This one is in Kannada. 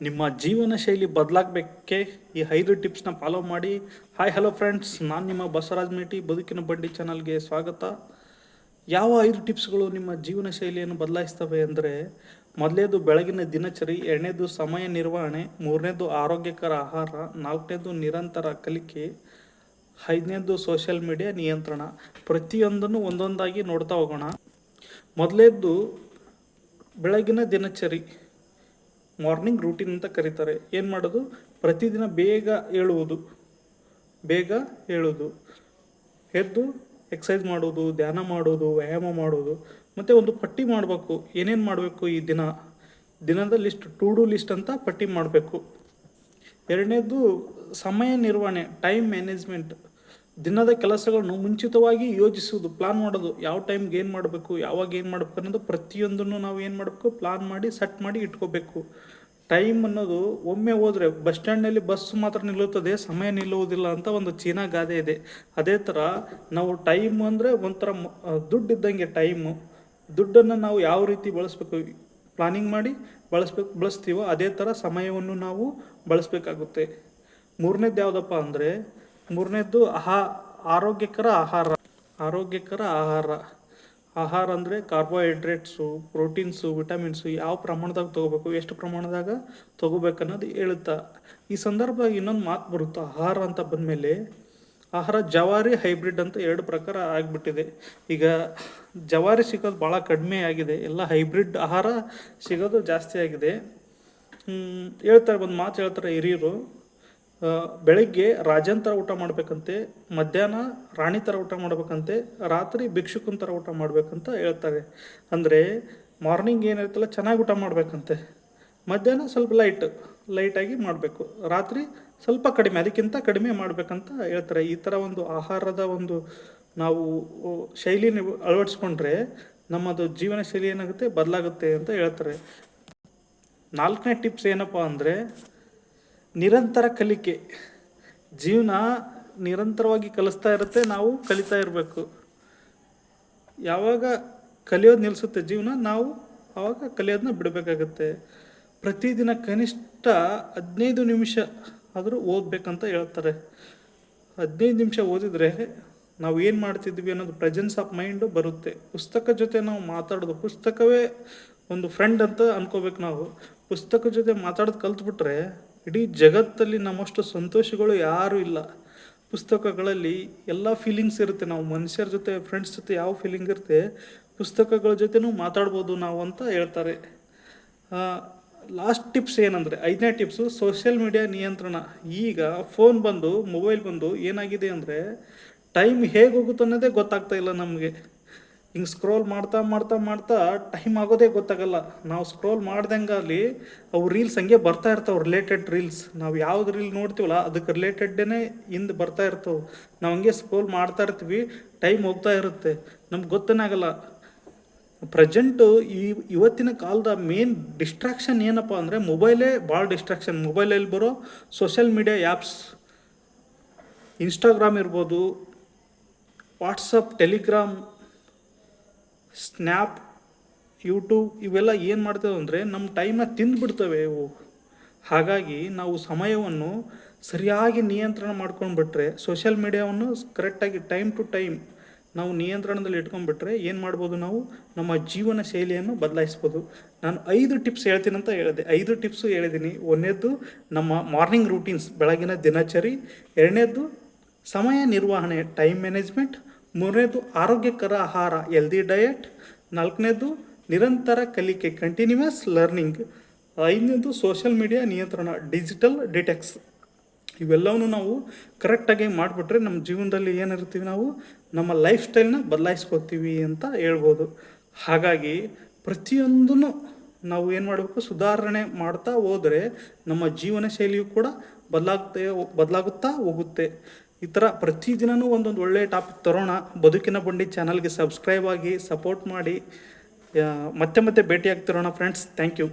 ನಿಮ್ಮ ಜೀವನ ಶೈಲಿ ಬದಲಾಗಬೇಕೆ ಈ 5 ಟಿಪ್ಸ್ನ ಫಾಲೋ ಮಾಡಿ. ಹಾಯ್ ಹಲೋ ಫ್ರೆಂಡ್ಸ್, ನಾನು ನಿಮ್ಮ ಬಸವರಾಜ್ ಮೇಟಿ ಬದುಕಿನ ಬಂಡಿ ಚಾನಲ್ಗೆ ಸ್ವಾಗತ. ಯಾವ 5 ಟಿಪ್ಸ್ಗಳು ನಿಮ್ಮ ಜೀವನ ಶೈಲಿಯನ್ನು ಬದಲಾಯಿಸ್ತವೆ ಅಂದರೆ, ಮೊದಲನೇದು ಬೆಳಗಿನ ದಿನಚರಿ, ಎರಡನೇದು ಸಮಯ ನಿರ್ವಹಣೆ, ಮೂರನೇದು ಆರೋಗ್ಯಕರ ಆಹಾರ, ನಾಲ್ಕನೇದು ನಿರಂತರ ಕಲಿಕೆ, ಐದನೇದು ಸೋಷಿಯಲ್ ಮೀಡಿಯಾ ನಿಯಂತ್ರಣ. ಪ್ರತಿಯೊಂದನ್ನು ಒಂದೊಂದಾಗಿ ನೋಡ್ತಾ ಹೋಗೋಣ. ಮೊದಲೇದ್ದು ಬೆಳಗಿನ ದಿನಚರಿ, ಮಾರ್ನಿಂಗ್ ರೂಟೀನ್ ಅಂತ ಕರೀತಾರೆ. ಏನು ಮಾಡೋದು? ಪ್ರತಿದಿನ ಬೇಗ ಹೇಳುವುದು, ಎದ್ದು ಎಕ್ಸಸೈಸ್ ಮಾಡೋದು, ಧ್ಯಾನ ಮಾಡೋದು, ವ್ಯಾಯಾಮ ಮಾಡೋದು, ಮತ್ತು ಒಂದು ಪಟ್ಟಿ ಮಾಡಬೇಕು. ಏನೇನು ಮಾಡಬೇಕು ಈ ದಿನದ ಲಿಸ್ಟ್, ಟು ಡೂ ಲಿಸ್ಟ್ ಅಂತ ಪಟ್ಟಿ ಮಾಡಬೇಕು. ಎರಡನೇದು ಸಮಯ ನಿರ್ವಹಣೆ, ಟೈಮ್ ಮ್ಯಾನೇಜ್ಮೆಂಟ್. ದಿನದ ಕೆಲಸಗಳನ್ನು ಮುಂಚಿತವಾಗಿ ಯೋಜಿಸುವುದು, ಪ್ಲಾನ್ ಮಾಡೋದು. ಯಾವ ಟೈಮ್ಗೆ ಏನು ಮಾಡಬೇಕು, ಯಾವಾಗ ಏನು ಮಾಡಬೇಕು ಅನ್ನೋದು ಪ್ರತಿಯೊಂದನ್ನು ನಾವು ಏನು ಮಾಡಬೇಕು, ಪ್ಲಾನ್ ಮಾಡಿ ಸೆಟ್ ಮಾಡಿ ಇಟ್ಕೋಬೇಕು. ಟೈಮ್ ಅನ್ನೋದು ಒಮ್ಮೆ ಹೋದರೆ ಬಸ್ ಸ್ಟ್ಯಾಂಡ್ನಲ್ಲಿ ಬಸ್ ಮಾತ್ರ ನಿಲ್ಲುತ್ತದೆ, ಸಮಯ ನಿಲ್ಲುವುದಿಲ್ಲ ಅಂತ ಒಂದು ಚೀನಾ ಗಾದೆ ಇದೆ. ಅದೇ ಥರ ನಾವು ಟೈಮ್ ಅಂದರೆ ಒಂಥರ ದುಡ್ಡು ಇದ್ದಂಗೆ. ದುಡ್ಡನ್ನು ನಾವು ಯಾವ ರೀತಿ ಬಳಸಬೇಕು, ಪ್ಲಾನಿಂಗ್ ಮಾಡಿ ಬಳಸ್ತೀವೋ ಅದೇ ಥರ ಸಮಯವನ್ನು ನಾವು ಬಳಸಬೇಕಾಗುತ್ತೆ. ಮೂರನೇದು ಯಾವುದಪ್ಪ ಅಂದರೆ, ಆರೋಗ್ಯಕರ ಆಹಾರ ಅಂದರೆ ಕಾರ್ಬೋಹೈಡ್ರೇಟ್ಸು, ಪ್ರೋಟೀನ್ಸು, ವಿಟಮಿನ್ಸು ಯಾವ ಪ್ರಮಾಣದಾಗ ತೊಗೋಬೇಕು, ಎಷ್ಟು ಪ್ರಮಾಣದಾಗ ತೊಗೋಬೇಕನ್ನೋದು ಹೇಳುತ್ತಾ. ಈ ಸಂದರ್ಭದಾಗ ಇನ್ನೊಂದು ಮಾತು ಬರುತ್ತೆ. ಆಹಾರ ಅಂತ ಬಂದಮೇಲೆ ಆಹಾರ ಜವಾರಿ, ಹೈಬ್ರಿಡ್ ಅಂತ 2 ಪ್ರಕಾರ ಆಗಿಬಿಟ್ಟಿದೆ. ಈಗ ಜವಾರಿ ಸಿಗೋದು ಭಾಳ ಕಡಿಮೆ ಆಗಿದೆ, ಎಲ್ಲ ಹೈಬ್ರಿಡ್ ಆಹಾರ ಸಿಗೋದು ಜಾಸ್ತಿ ಆಗಿದೆ. ಒಂದು ಮಾತು ಹೇಳ್ತಾರೆ ಹಿರಿಯರು, ಬೆಳಗ್ಗೆ ರಾಜನ್ ಥರ ಊಟ ಮಾಡಬೇಕಂತೆ, ಮಧ್ಯಾಹ್ನ ರಾಣಿ ಥರ ಊಟ ಮಾಡಬೇಕಂತೆ, ರಾತ್ರಿ ಭಿಕ್ಷುಕನ ಥರ ಊಟ ಮಾಡಬೇಕಂತ ಹೇಳ್ತಾರೆ. ಅಂದರೆ ಮಾರ್ನಿಂಗ್ ಏನಿರುತ್ತಲ್ಲ ಚೆನ್ನಾಗಿ ಊಟ ಮಾಡಬೇಕಂತೆ, ಮಧ್ಯಾಹ್ನ ಸ್ವಲ್ಪ ಲೈಟಾಗಿ ಮಾಡಬೇಕು, ರಾತ್ರಿ ಸ್ವಲ್ಪ ಕಡಿಮೆ, ಅದಕ್ಕಿಂತ ಕಡಿಮೆ ಮಾಡಬೇಕಂತ ಹೇಳ್ತಾರೆ. ಈ ಥರ ಒಂದು ಆಹಾರದ ನಾವು ಶೈಲಿನ ಅಳವಡಿಸ್ಕೊಂಡ್ರೆ ನಮ್ಮದು ಜೀವನ ಶೈಲಿ ಏನಾಗುತ್ತೆ, ಬದಲಾಗುತ್ತೆ ಅಂತ ಹೇಳ್ತಾರೆ. 4ನೇ ಟಿಪ್ಸ್ ಏನಪ್ಪ ಅಂದರೆ, ನಿರಂತರ ಕಲಿಕೆ. ಜೀವನ ನಿರಂತರವಾಗಿ ಕಲಿಸ್ತಾ ಇರುತ್ತೆ, ನಾವು ಕಲಿತಾ ಇರಬೇಕು. ಯಾವಾಗ ಕಲಿಯೋದು ನಿಲ್ಲಿಸುತ್ತೆ ಜೀವನ, ನಾವು ಆವಾಗ ಕಲಿಯೋದನ್ನ ಬಿಡಬೇಕಾಗತ್ತೆ. ಪ್ರತಿದಿನ ಕನಿಷ್ಠ 15 ನಿಮಿಷ ಆದರೂ ಓದಬೇಕಂತ ಹೇಳ್ತಾರೆ. 15 ನಿಮಿಷ ಓದಿದರೆ ನಾವು ಏನು ಮಾಡ್ತಿದ್ವಿ ಅನ್ನೋದು ಪ್ರೆಸೆನ್ಸ್ ಆಫ್ ಮೈಂಡು ಬರುತ್ತೆ. ಪುಸ್ತಕ ಜೊತೆ ನಾವು ಮಾತಾಡೋದು, ಪುಸ್ತಕವೇ ಒಂದು ಫ್ರೆಂಡ್ ಅಂತ ಅನ್ಕೋಬೇಕು. ನಾವು ಪುಸ್ತಕ ಜೊತೆ ಮಾತಾಡೋದು ಕಲ್ತ್ಬಿಟ್ರೆ ಇಡೀ ಜಗತ್ತಲ್ಲಿ ನಮ್ಮಷ್ಟು ಸಂತೋಷಗಳು ಯಾರೂ ಇಲ್ಲ. ಪುಸ್ತಕಗಳಲ್ಲಿ ಎಲ್ಲ ಫೀಲಿಂಗ್ಸ್ ಇರುತ್ತೆ. ನಾವು ಮನುಷ್ಯರ ಜೊತೆ, ಫ್ರೆಂಡ್ಸ್ ಜೊತೆ ಯಾವ ಫೀಲಿಂಗ್ ಇರುತ್ತೆ, ಪುಸ್ತಕಗಳ ಜೊತೆನೂ ಮಾತಾಡ್ಬೋದು ನಾವು ಅಂತ ಹೇಳ್ತಾರೆ. ಲಾಸ್ಟ್ ಟಿಪ್ಸ್ ಏನಂದರೆ, 5ನೇ ಟಿಪ್ಸು ಸೋಷಿಯಲ್ ಮೀಡಿಯಾ ನಿಯಂತ್ರಣ. ಈಗ ಮೊಬೈಲ್ ಬಂದು ಏನಾಗಿದೆ ಅಂದರೆ, ಟೈಮ್ ಹೇಗೆ ಹೋಗುತ್ತೆ ಅನ್ನೋದೇ ಗೊತ್ತಾಗ್ತಾ ಇಲ್ಲ ನಮಗೆ. ಹಿಂಗೆ ಸ್ಕ್ರೋಲ್ ಮಾಡ್ತಾ ಟೈಮ್ ಆಗೋದೇ ಗೊತ್ತಾಗಲ್ಲ. ನಾವು ಸ್ಕ್ರೋಲ್ ಮಾಡ್ದಂಗೆ ಅವು ರೀಲ್ಸ್ ಹಂಗೆ ಬರ್ತಾ ಇರ್ತಾವೆ, ರಿಲೇಟೆಡ್ ರೀಲ್ಸ್. ನಾವು ಯಾವ್ದು ರೀಲ್ ನೋಡ್ತೀವಲ್ಲ ಅದಕ್ಕೆ ರಿಲೇಟೆಡ್ಡೇ ಹಿಂದೆ ಬರ್ತಾ ಇರ್ತವೆ. ನಾವು ಹಂಗೆ ಸ್ಕ್ರೋಲ್ ಮಾಡ್ತಾ ಇರ್ತೀವಿ, ಟೈಮ್ ಹೋಗ್ತಾ ಇರುತ್ತೆ, ನಮ್ಗೆ ಗೊತ್ತೇ ಆಗಲ್ಲ. ಪ್ರೆಸೆಂಟು ಇವತ್ತಿನ ಕಾಲದ ಮೇನ್ ಡಿಸ್ಟ್ರಾಕ್ಷನ್ ಏನಪ್ಪ ಅಂದರೆ, ಮೊಬೈಲೇ ಭಾಳ ಡಿಸ್ಟ್ರಾಕ್ಷನ್. ಮೊಬೈಲಲ್ಲಿ ಬರೋ ಸೋಷಿಯಲ್ ಮೀಡಿಯಾ ಆ್ಯಪ್ಸ್, ಇನ್ಸ್ಟಾಗ್ರಾಮ್ ಇರ್ಬೋದು, ವಾಟ್ಸಪ್, ಟೆಲಿಗ್ರಾಮ್, ಸ್ನ್ಯಾಪ್, ಯೂಟ್ಯೂಬ್, ಇವೆಲ್ಲ ಏನು ಮಾಡ್ತೇವೆ ಅಂದರೆ ನಮ್ಮ ಟೈಮನ್ನ ತಿಂದುಬಿಡ್ತವೆ ಇವು. ಹಾಗಾಗಿ ನಾವು ಸಮಯವನ್ನು ಸರಿಯಾಗಿ ನಿಯಂತ್ರಣ ಮಾಡ್ಕೊಂಡ್ಬಿಟ್ರೆ, ಸೋಷಿಯಲ್ ಮೀಡಿಯಾವನ್ನು ಕರೆಕ್ಟಾಗಿ ಟೈಮ್ ಟು ಟೈಮ್ ನಾವು ನಿಯಂತ್ರಣದಲ್ಲಿ ಇಟ್ಕೊಂಡ್ಬಿಟ್ರೆ ಏನು ಮಾಡ್ಬೋದು, ನಾವು ನಮ್ಮ ಜೀವನ ಶೈಲಿಯನ್ನು ಬದಲಾಯಿಸ್ಬೋದು. ನಾನು 5 ಟಿಪ್ಸ್ ಹೇಳ್ತೀನಂತ ಹೇಳಿದೆ, 5 ಟಿಪ್ಸು ಹೇಳಿದ್ದೀನಿ. ಒಂದನೇದ್ದು ನಮ್ಮ ಮಾರ್ನಿಂಗ್ ರೂಟೀನ್ಸ್, ಬೆಳಗಿನ ದಿನಚರಿ. ಎರಡನೇದ್ದು ಸಮಯ ನಿರ್ವಹಣೆ, ಟೈಮ್ ಮ್ಯಾನೇಜ್ಮೆಂಟ್. ಮೂರನೇದು ಆರೋಗ್ಯಕರ ಆಹಾರ, ಹೆಲ್ದಿ ಡಯಟ್. ನಾಲ್ಕನೇದು ನಿರಂತರ ಕಲಿಕೆ, ಕಂಟಿನ್ಯೂಯಸ್ ಲರ್ನಿಂಗ್. 5ನೇದು ಸೋಷಿಯಲ್ ಮೀಡಿಯಾ ನಿಯಂತ್ರಣ, ಡಿಜಿಟಲ್ ಡಿಟಾಕ್ಸ್. ಇವೆಲ್ಲವನ್ನೂ ನಾವು ಕರೆಕ್ಟಾಗಿ ಮಾಡಿಬಿಟ್ರೆ ನಮ್ಮ ಜೀವನದಲ್ಲಿ ಏನಿರ್ತೀವಿ, ನಾವು ನಮ್ಮ ಲೈಫ್ ಸ್ಟೈಲ್ನ ಬದಲಾಯಿಸ್ಕೋತೀವಿ ಅಂತ ಹೇಳ್ಬೋದು. ಹಾಗಾಗಿ ಪ್ರತಿಯೊಂದನ್ನು ನಾವು ಏನು ಮಾಡಬೇಕು, ಸುಧಾರಣೆ ಮಾಡ್ತಾ ಹೋದರೆ ನಮ್ಮ ಜೀವನ ಶೈಲಿಯು ಕೂಡ ಬದಲಾಗುತ್ತಾ ಹೋಗುತ್ತೆ. ಈ ಥರ ಪ್ರತಿದಿನವೂ ಒಂದೊಂದು ಒಳ್ಳೆಯ ಟಾಪಿಕ್ ತರೋಣ. ಬದುಕಿನ ಬಂಡಿ ಚಾನಲ್ಗೆ ಸಬ್ಸ್ಕ್ರೈಬ್ ಆಗಿ ಸಪೋರ್ಟ್ ಮಾಡಿ. ಮತ್ತೆ ಭೇಟಿ ಆಗ್ತಿರೋಣ ಫ್ರೆಂಡ್ಸ್. Thank you.